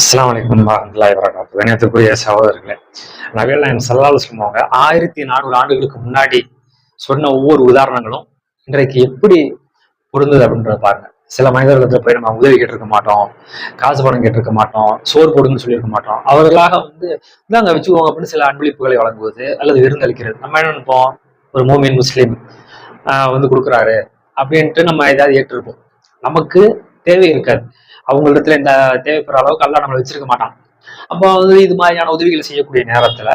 அஸ்ஸலாமு அலைக்கும் வரஹ்மத்துல்லாஹி வபரகாத்துஹு. கண்ணியத்துக்குரிய சகோதரர்களே, நபிகள் நாயகம் ஸல்லல்லாஹு அலைஹி வஸல்லம் அவங்க 1400 ஆண்டுகளுக்கு முன்னாடி சொன்ன ஒவ்வொரு உதாரணங்களும் இன்றைக்கு எப்படி பொருந்தது அப்படின்றத பாருங்க. சில மனிதர்களிடத்துல போய் நம்ம உதவி கேட்டிருக்க மாட்டோம், காசு பணம் கேட்டிருக்க மாட்டோம், சோறு போடுன்னு சொல்லியிருக்க மாட்டோம். அவர்களாக இந்தாங்க வச்சுக்கோங்க அப்படின்னு சில அன்பளிப்புகளை வழங்குவது அல்லது விருந்தளிக்கிறது. நம்ம என்ன நினைப்போம், ஒரு மூமின் முஸ்லீம் கொடுக்குறாரு அப்படின்ட்டு நம்ம ஏதாவது ஏற்றிருப்போம். நமக்கு தேவை இருக்காது. அவங்களிடத்துல இந்த தேவைப்படுற அளவுக்கு அல்லாஹ் நம்மளை வச்சிருக்க மாட்டான். அப்போ இது மாதிரியான உதவிகள் செய்யக்கூடிய நேரத்துல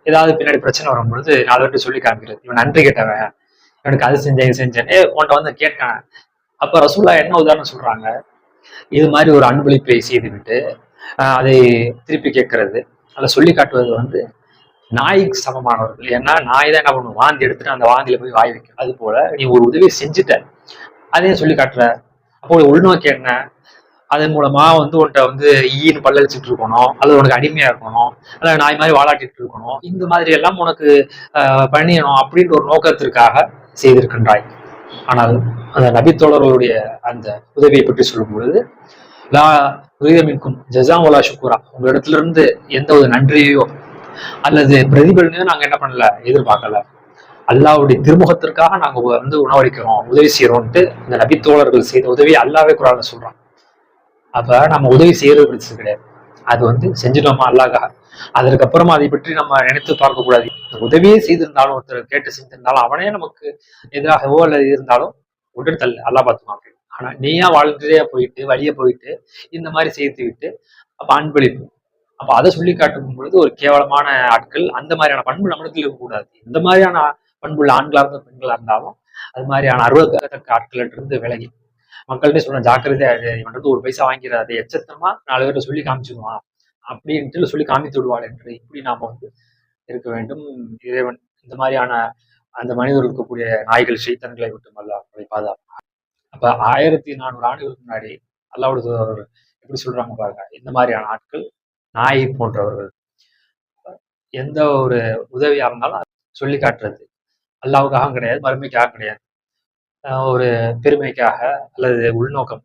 ஏதாவது பின்னாடி பிரச்சனை வரும் பொழுது நான் அதை சொல்லி காமிக்கிறது. இவன் நன்றி கேட்டவன், இவனுக்கு அது செஞ்சேன் இது செஞ்சேன் உன்கிட்ட வந்து கேட்டேன். அப்ப ரசூல்லா என்ன உதாரணம் சொல்றாங்க, இது மாதிரி ஒரு அன்பளிப்பை செய்துவிட்டு அதை திருப்பி கேட்கறது, அதை சொல்லி காட்டுவது நாய்க்கு சமமானவர்கள். ஏன்னா நாய் தான் என்ன பண்ணும், வாந்தி எடுத்துட்டு அந்த வாந்தியில போய் வாய் வைக்கும். அது போல நீ ஒரு உதவியை செஞ்சுட்ட, அதையும் சொல்லி காட்டுற. அப்போ உள்நோக்கி என்ன, அதன் மூலமா உன்கிட்ட ஈன்னு பல்லடிச்சுட்டு இருக்கணும், அல்லது உனக்கு அடிமையா இருக்கணும், அல்லது நாய் மாதிரி வாலாட்டிட்டு இருக்கணும், இந்த மாதிரி எல்லாம் உனக்கு பண்ணிடணும் அப்படின்ற ஒரு நோக்கத்திற்காக செய்திருக்கின்றாய். ஆனால் அந்த நபித்தோழர்களுடைய அந்த உதவியை பற்றி சொல்லும் பொழுது, லா உரிதமிக்கும் ஜஸாவலா ஷுக்குரா, உங்க இடத்துல இருந்து எந்த ஒரு நன்றியோ அல்லது பிரதிபலனையோ நாங்க என்ன பண்ணல, எதிர்பார்க்கல. அல்லாவுடைய திருமுகத்திற்காக நாங்க உணவளிக்கிறோம், உதவி செய்யறோம்ட்டு இந்த நபித்தோழர்கள் செய்த உதவியை அல்லாவே குரான்ல சொல்றான். அப்ப நம்ம உதவி செய்யறது பிரச்சனை கிடையாது, அது செஞ்சிட்டோமா அல்லாஹ்காக. அதற்கப்புறமா அதை பற்றி நம்ம நினைத்து பார்க்க கூடாது. உதவியே செய்திருந்தாலும், ஒருத்தர் கேட்டு செஞ்சிருந்தாலும், அவனே நமக்கு எதிராகவோ அல்லது இருந்தாலும் உடல் தள்ளு, அல்லாஹ் பார்த்துக்கலாம். ஆனா நீயா வாழ்க்கையா போயிட்டு வழிய போயிட்டு இந்த மாதிரி செய்து விட்டு அப்ப அன்பளிப்பு, அப்ப அதை சொல்லி காட்டும் பொழுது ஒரு கேவலமான ஆட்கள், அந்த மாதிரியான பண்பு நம்மிடத்தில் இருக்கக்கூடாது. இந்த மாதிரியான பண்புள்ள ஆண்களா இருந்தாலும் பெண்களா இருந்தாலும் அது மாதிரியான அருவத்தக்க ஆட்கள்கிட்ட இருந்து விலகி மக்கள்கிட்ட சொன்ன ஜாக்கிரதையா இவன் ஒரு பைசா வாங்கிறாது, எச்சத்தமா 4 பேர்ட்ட சொல்லி காமிச்சுக்குவான் அப்படின்ட்டு சொல்லி காமித்து விடுவாள் என்று இப்படி நாம இருக்க வேண்டும். இறைவன் இந்த மாதிரியான அந்த மனிதர்கள் இருக்கக்கூடிய நாய்கள் சைத்தான்களை விட்டு அல்லாஹ் பாதுகாப்பான். அப்ப 1400 ஆண்டுகளுக்கு முன்னாடி அல்லாஹ்வுடைய எப்படி சொல்றாங்க பாருங்க, இந்த மாதிரியான ஆட்கள் நாய் போன்றவர்கள். எந்த ஒரு உதவியா இருந்தாலும் சொல்லி காட்டுறது அல்லாஹ்வுக்காக கிடையாது, மறுமைக்காக கிடையாது, ஒரு பெருமைக்காக அல்லது உள்நோக்கம்